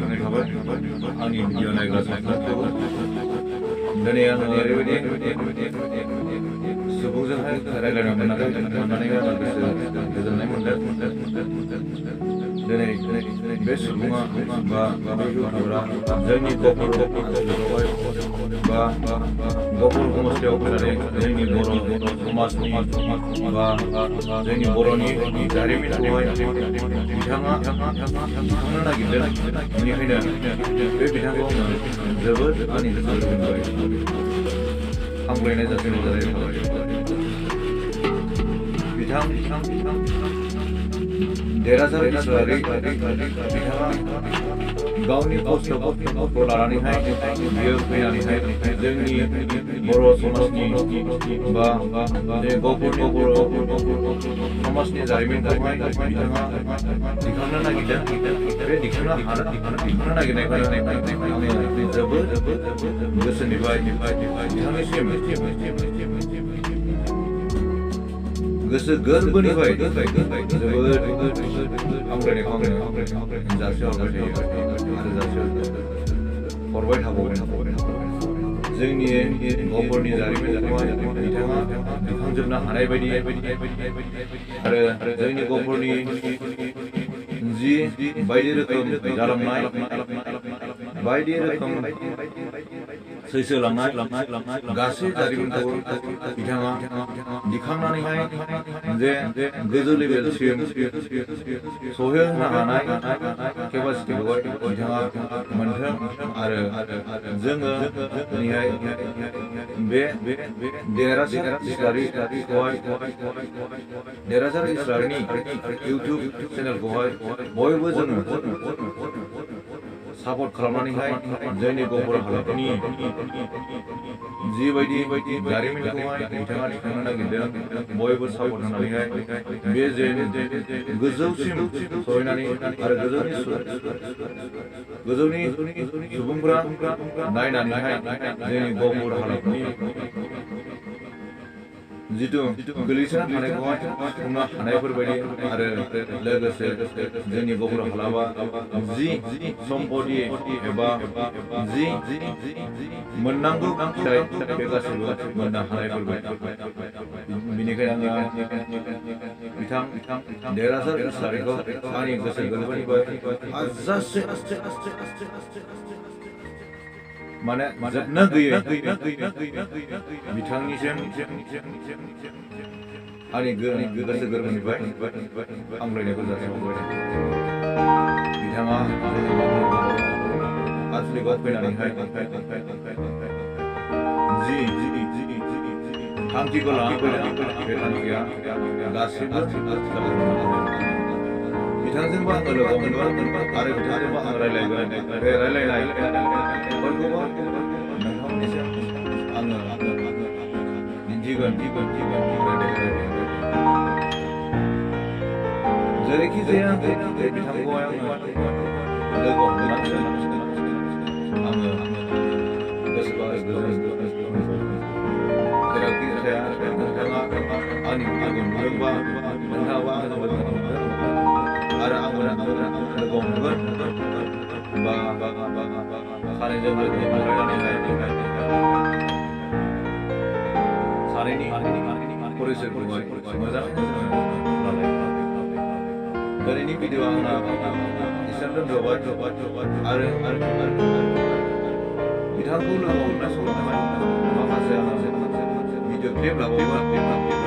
गोजोननाय थाबाय आंनि भिडिअ नायग्रा साफ्रोमखौबो दिनै आङो ओरैबायदि सुबुंजोंहाय रायज्लायनो मोननानै आं गोसो गोजोननाय मोनदों। दिनै बे सुबुङा बा बे इउटिउबारा जोंनि गफुर ओनसोलावहाय बा गफुर समस्थियाव फैनानै जोंनि बर' समाजनि बा जोंनि बर'नि जारिमिनखौहाय बिथाङा दिखांनो नागिरदों। बेनिखायनो बे बिथांखौ आङो जोबोद आंनि गोसो गोरबोनिफ्राय हामलायनाय जासिहरनाय थाबाय। बिथां देरहासार इसलारि बिथाङा गावनि खस्थ'खौ लानानैहाय बियो फैनानैहाय जोंनि बर' समाजनि बा गफुर समाजनि जारिमिनखौहाय बिथाङा दिखांनो नागिरदों। बे दिखांनो नागिरनायखाय आङो जोबोद गोसोनिफ्राय बिथांनिसिम गोसो गोरबोनिफ्राय जोबोद हामलायनायखौ आङो जासिहरबाय थायो आरो जासिहरबाय थाबावगोन। जोंनि गफुरनि जारिमिनखौहाय बिथाङा दिखांजोबनो हानाय बायदि आरो जोंनि गफुरनि जि बायदि रोखोम जालांनाय बायदि रोखोम सैसोलांनाय गासै जारिमिनखौ बिथाङा दिखांनानैहाय जे गोजौ लेभेलसिम सहैहोनो हानाय केपासिटिखौहाय बिथाङा मोनथों आरो जोङो दिनैहाय बे देरहासार इसलारिखौहाय देरहासार इसलारिनि इउटिउब चेनेलखौहाय बयबो जोङो सापर्ट खालामनानैहाय जोंनि गफुर हालामनि जिबायदि जारिमिनखौहाय बिथाङा दिखांनो नागिरदों बयबो सापर्ट होनानैहाय बे जे गोजौसिम सहैनानै आरो गोजौनि सुबुंफोरा नायनानैहाय जोंनि गफुर हालामनि जिथु गोलैसोना थानायखौहाय सुफुंनो हानायफोरबायदि आरो लोगोसे जोंनि गफुर हालामा जि सम्पति एबा जि मोननांगौ फिथाइ बे गासैबो मोननो हानायफोरबायदि। बेनिखायनो आङो बिथां देरहासार इसलारिखौ आंनि गोसो गोरबोनिफ्राय हाजासे माने जोबनो गैयै बिथांनिसिम आंनि गोसो गोरबोनिफ्राय हामलायनायखौ जासिहरबाय। बिथाङा आनसलिकआव फैनानैहाय जि थांखिखौ लानानै फैदों बे थांखिया गासिबो बिथांजोंबो आङो लोगो मोनगोन आरो बिथांजोंबो आं रायज्लायगोन। बे रायज्लायनायफोरखौबो नोंथांमोननिसिम आङो दिन्थिगोन। जेरैखि जाया बे बिथांखौहाय आङो लोगो हमनांगोन। आङो गोसोबा गोजोन जेरावखि जाया नोंथाङा आंनि भिडिअखौ नुदोंबा नोंथाङाबो आंनो मोजां मोनदों आरो आंबो लोगो हमगोन बा सानैजों लोगो हमलायनानैहाय सानैनि परिचयखौहाय मोजाङै दिनैनि भिडिअ आंना एसेयावनो दोनथ'बाय आरो बिथांखौ लोगो हमनाय समावहाय माखासे भिडिअ क्लिप लाबावगोन।